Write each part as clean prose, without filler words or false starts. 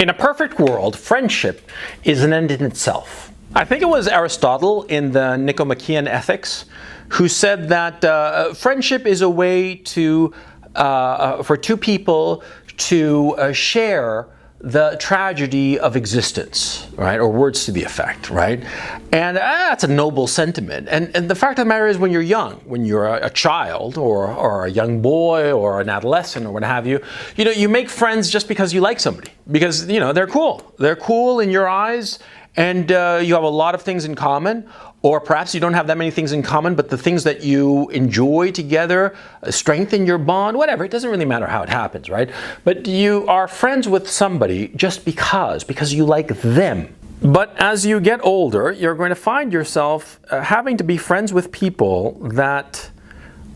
In a perfect world, friendship is an end in itself. I think it was Aristotle in the Nicomachean Ethics who said that friendship is a way to for two people to share the tragedy of existence, right? Or words to the effect, right? And that's a noble sentiment. And the fact of the matter is, when you're young, when you're a child or a young boy or an adolescent or what have you, you make friends just because you like somebody. Because, they're cool. They're cool in your eyes, and you have a lot of things in common. Or perhaps you don't have that many things in common, but the things that you enjoy together strengthen your bond, whatever. It doesn't really matter how it happens, right? But you are friends with somebody just because you like them. But as you get older, you're going to find yourself having to be friends with people that,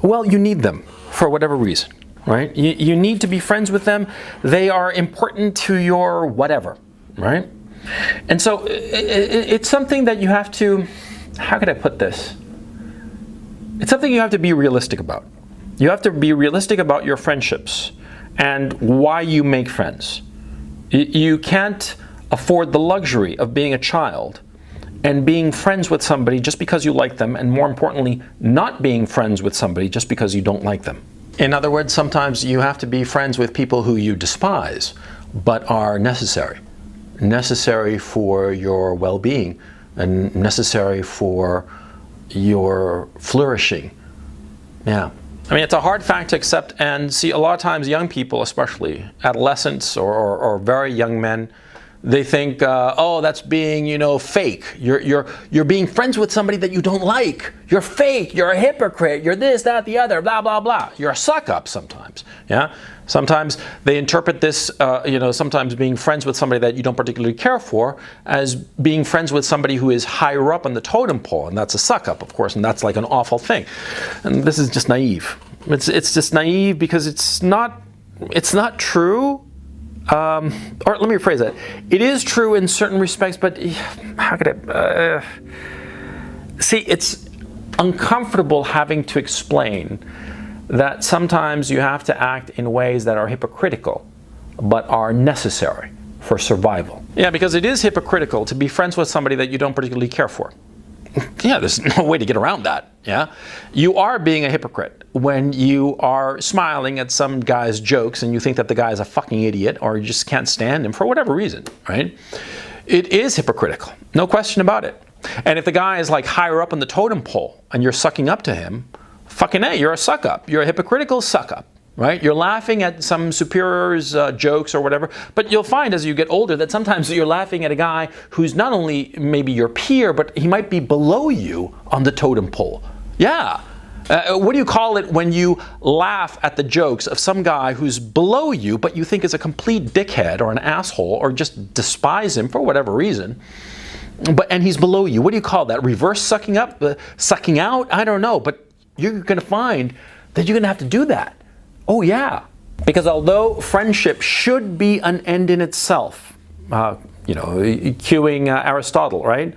well, you need them for whatever reason, right? You need to be friends with them. They are important to your whatever, right? And so it's something that you have to... How could I put this? It's something you have to be realistic about. You have to be realistic about your friendships and why you make friends. You can't afford the luxury of being a child and being friends with somebody just because you like them, and more importantly, not being friends with somebody just because you don't like them. In other words, sometimes you have to be friends with people who you despise, but are necessary. Necessary for your well-being, and necessary for your flourishing. Yeah. I mean, it's a hard fact to accept, and see, a lot of times young people, especially adolescents or very young men, they think, oh, that's being, fake. You're being friends with somebody that you don't like. You're fake. You're a hypocrite. You're this, that, the other, blah, blah, blah. You're a suck-up sometimes. Yeah. Sometimes they interpret this, sometimes being friends with somebody that you don't particularly care for as being friends with somebody who is higher up on the totem pole, and that's a suck-up, of course, and that's like an awful thing. And this is just naive. It's just naive because it's not true. Or let me rephrase that. It is true in certain respects, but how could I... see, it's uncomfortable having to explain that sometimes you have to act in ways that are hypocritical, but are necessary for survival. Yeah, because it is hypocritical to be friends with somebody that you don't particularly care for. Yeah, there's no way to get around that. Yeah, you are being a hypocrite when you are smiling at some guy's jokes and you think that the guy is a fucking idiot, or you just can't stand him for whatever reason, right? It is hypocritical, no question about it. And if the guy is like higher up on the totem pole and you're sucking up to him, fucking A, you're a suck-up. You're a hypocritical suck-up, right? You're laughing at some superior's jokes or whatever, but you'll find as you get older that sometimes you're laughing at a guy who's not only maybe your peer, but he might be below you on the totem pole. Yeah. What do you call it when you laugh at the jokes of some guy who's below you, but you think is a complete dickhead or an asshole, or just despise him for whatever reason? And he's below you. What do you call that? Reverse sucking up? Sucking out? I don't know, but you're going to find that you're going to have to do that. Oh, yeah. Because although friendship should be an end in itself, cueing Aristotle, right?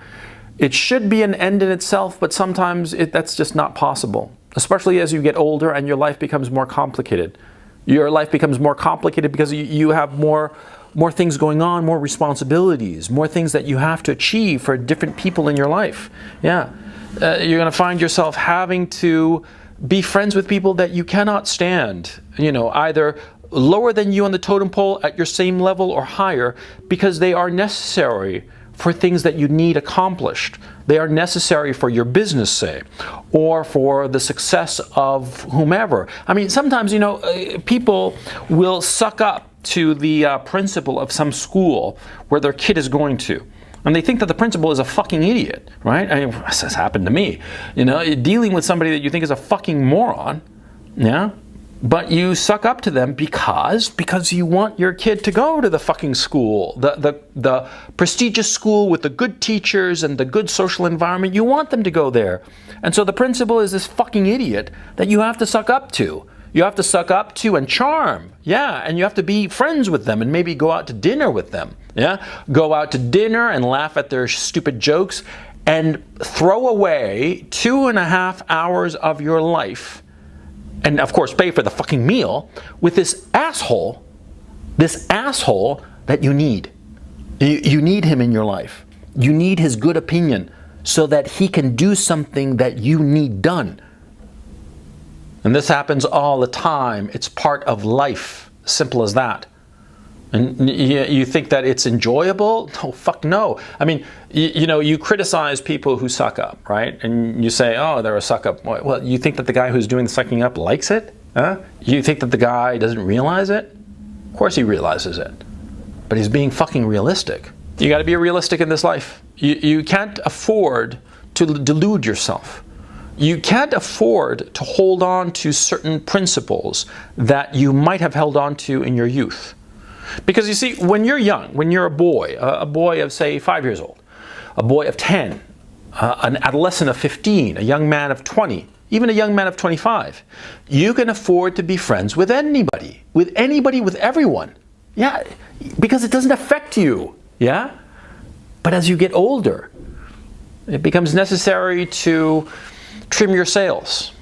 It should be an end in itself, but sometimes that's just not possible, especially as you get older and your life becomes more complicated. Your life becomes more complicated because you have more things going on, more responsibilities, more things that you have to achieve for different people in your life. Yeah. You're going to find yourself having to be friends with people that you cannot stand, either lower than you on the totem pole, at your same level, or higher, because they are necessary for things that you need accomplished. They are necessary for your business, say, or for the success of whomever. I mean, sometimes, people will suck up to the principal of some school where their kid is going to. And they think that the principal is a fucking idiot, right? I mean, this has happened to me. Dealing with somebody that you think is a fucking moron, yeah? But you suck up to them because you want your kid to go to the fucking school, the prestigious school with the good teachers and the good social environment. You want them to go there. And so the principal is this fucking idiot that you have to suck up to. You have to suck up to and charm, yeah, and you have to be friends with them and maybe go out to dinner with them, yeah? Go out to dinner and laugh at their stupid jokes and throw away 2.5 hours of your life, and of course pay for the fucking meal, with this asshole that you need. You need him in your life. You need his good opinion so that he can do something that you need done. And this happens all the time. It's part of life. Simple as that. And you think that it's enjoyable? No, fuck no. I mean, you criticize people who suck up, right? And you say, oh, they're a suck up. Well, you think that the guy who's doing the sucking up likes it? Huh? You think that the guy doesn't realize it? Of course he realizes it. But he's being fucking realistic. You got to be realistic in this life. You can't afford to delude yourself. You can't afford to hold on to certain principles that you might have held on to in your youth. Because you see, when you're young, when you're a boy of say 5 years old, a boy of 10, an adolescent of 15, a young man of 20, even a young man of 25, you can afford to be friends with anybody, with everyone. Yeah, because it doesn't affect you. Yeah? But as you get older, it becomes necessary to trim your sails.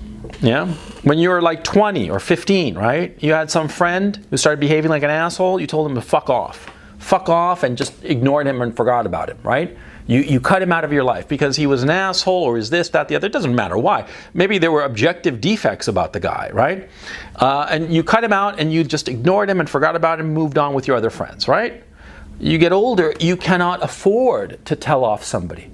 Yeah? When you were like 20 or 15, right? You had some friend who started behaving like an asshole, you told him to fuck off. Fuck off and just ignored him and forgot about him, right? You cut him out of your life because he was an asshole or is this, that, the other. It doesn't matter why. Maybe there were objective defects about the guy, right? And you cut him out and you just ignored him and forgot about him and moved on with your other friends, right? You get older, you cannot afford to tell off somebody.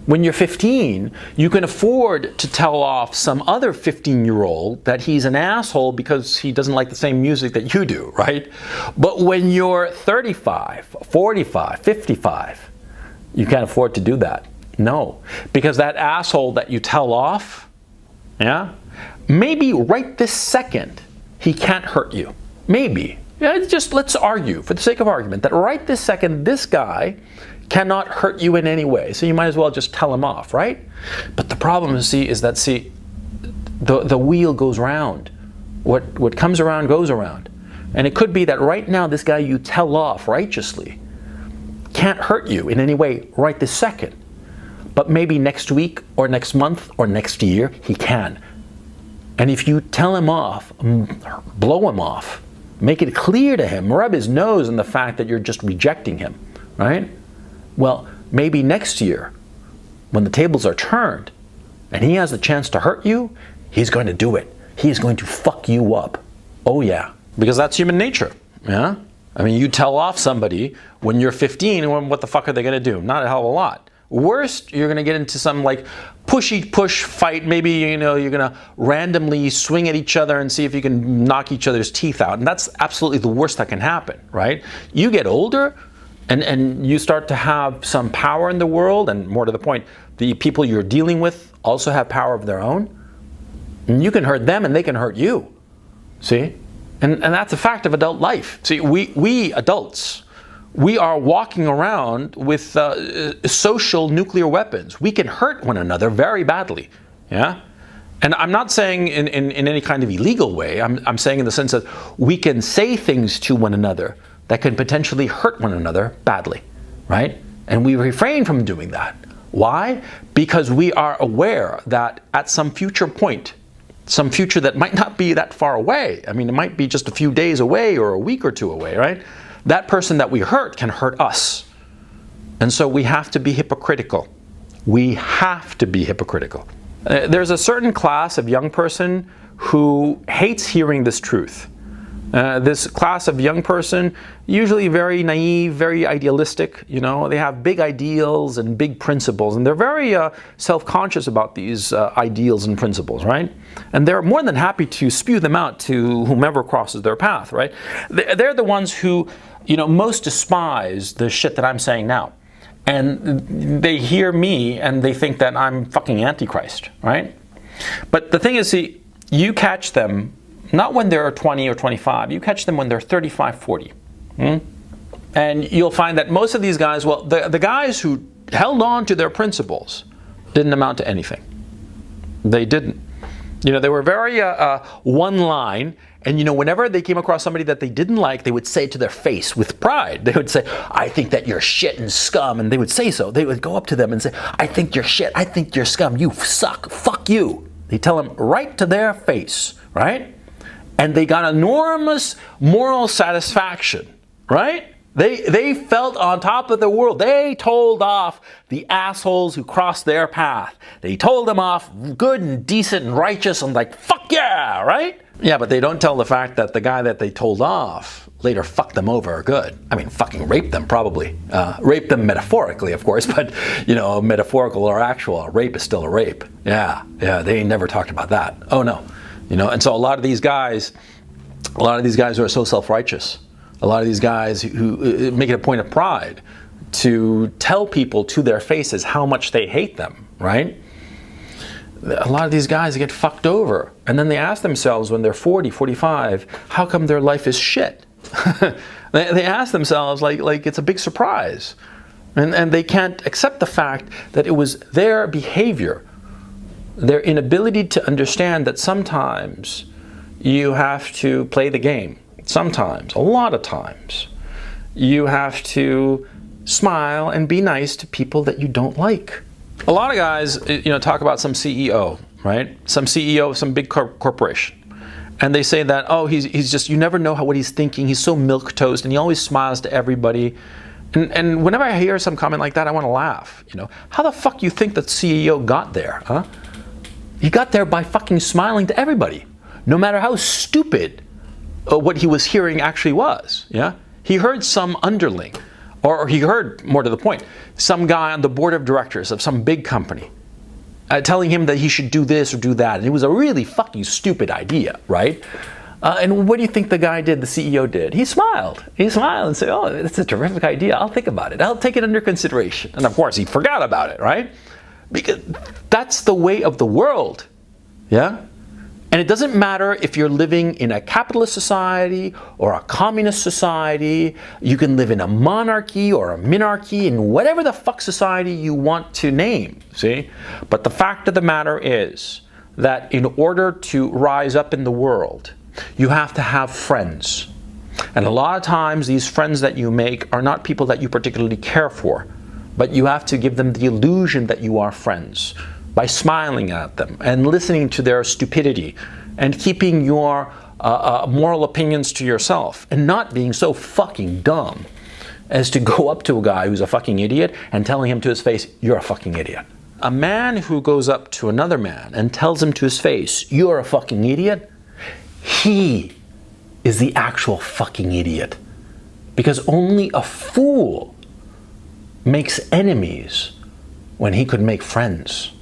When you're 15, you can afford to tell off some other 15-year-old that he's an asshole because he doesn't like the same music that you do, right? But when you're 35, 45, 55, you can't afford to do that. No, because that asshole that you tell off, yeah, maybe right this second, he can't hurt you. Maybe. Yeah, just let's argue, for the sake of argument, that right this second, this guy cannot hurt you in any way. So you might as well just tell him off, right? But the problem, is that the wheel goes round. What comes around goes around. And it could be that right now this guy you tell off righteously can't hurt you in any way right this second. But maybe next week or next month or next year he can. And if you tell him off, blow him off, make it clear to him, rub his nose in the fact that you're just rejecting him, right? Well, maybe next year, when the tables are turned, and he has a chance to hurt you, he's going to do it. He's going to fuck you up. Oh yeah. Because that's human nature, yeah? I mean, you tell off somebody when you're 15, and what the fuck are they going to do? Not a hell of a lot. Worst, you're going to get into some like push fight. Maybe, you're going to randomly swing at each other and see if you can knock each other's teeth out. And that's absolutely the worst that can happen, right? You get older, and you start to have some power in the world, and more to the point, the people you're dealing with also have power of their own. And you can hurt them and they can hurt you. See? And that's a fact of adult life. See, we adults, we are walking around with social nuclear weapons. We can hurt one another very badly. Yeah? And I'm not saying in any kind of illegal way. I'm saying in the sense that we can say things to one another that can potentially hurt one another badly, right? And we refrain from doing that. Why? Because we are aware that at some future point, some future that might not be that far away, I mean, it might be just a few days away or a week or two away, right? That person that we hurt can hurt us. And so we have to be hypocritical. We have to be hypocritical. There's a certain class of young person who hates hearing this truth. This class of young person, usually very naive, very idealistic, they have big ideals and big principles, and they're very self-conscious about these ideals and principles, right? And they're more than happy to spew them out to whomever crosses their path, right? They're the ones who, most despise the shit that I'm saying now. And they hear me and they think that I'm fucking Antichrist, right? But the thing is, see, you catch them not when they're 20 or 25, you catch them when they're 35, 40. And you'll find that most of these guys, well, the guys who held on to their principles didn't amount to anything. They didn't. They were very one line, and whenever they came across somebody that they didn't like, they would say it to their face with pride. They would say, I think that you're shit and scum, and they would say so. They would go up to them and say, I think you're shit, I think you're scum, you suck, fuck you. They tell them right to their face, right? And they got enormous moral satisfaction, right? They felt on top of the world. They told off the assholes who crossed their path. They told them off good and decent and righteous and like, fuck yeah, right? Yeah, but they don't tell the fact that the guy that they told off later fucked them over good. I mean, fucking raped them probably. Raped them metaphorically, of course, but you know, metaphorical or actual, a rape is still a rape. Yeah, they ain't never talked about that. Oh no. You know, and so a lot of these guys are so self-righteous. A lot of these guys who make it a point of pride to tell people to their faces how much they hate them, right? A lot of these guys get fucked over. And then they ask themselves when they're 40, 45, how come their life is shit? They ask themselves like it's a big surprise. And they can't accept the fact that it was their behavior, their inability to understand that sometimes you have to play the game. Sometimes, a lot of times, you have to smile and be nice to people that you don't like. A lot of guys, talk about some CEO, right? Some CEO of some big corporation. And they say that, oh, he's just, you never know what he's thinking. He's so milquetoast and he always smiles to everybody. And whenever I hear some comment like that, I want to laugh. How the fuck you think that CEO got there, huh? He got there by fucking smiling to everybody, no matter how stupid what he was hearing actually was. Yeah, he heard some underling, or he heard, more to the point, some guy on the board of directors of some big company telling him that he should do this or do that, and it was a really fucking stupid idea, right? And what do you think the guy did, the CEO did? He smiled. He smiled and said, oh, that's a terrific idea. I'll think about it. I'll take it under consideration. And of course, he forgot about it, right? Because that's the way of the world. Yeah? And it doesn't matter if you're living in a capitalist society or a communist society. You can live in a monarchy or a minarchy, in whatever the fuck society you want to name, see? But the fact of the matter is that in order to rise up in the world, you have to have friends. And a lot of times these friends that you make are not people that you particularly care for, but you have to give them the illusion that you are friends by smiling at them and listening to their stupidity and keeping your moral opinions to yourself and not being so fucking dumb as to go up to a guy who's a fucking idiot and telling him to his face, you're a fucking idiot. A man who goes up to another man and tells him to his face, you're a fucking idiot, he is the actual fucking idiot. Because only a fool makes enemies when he could make friends.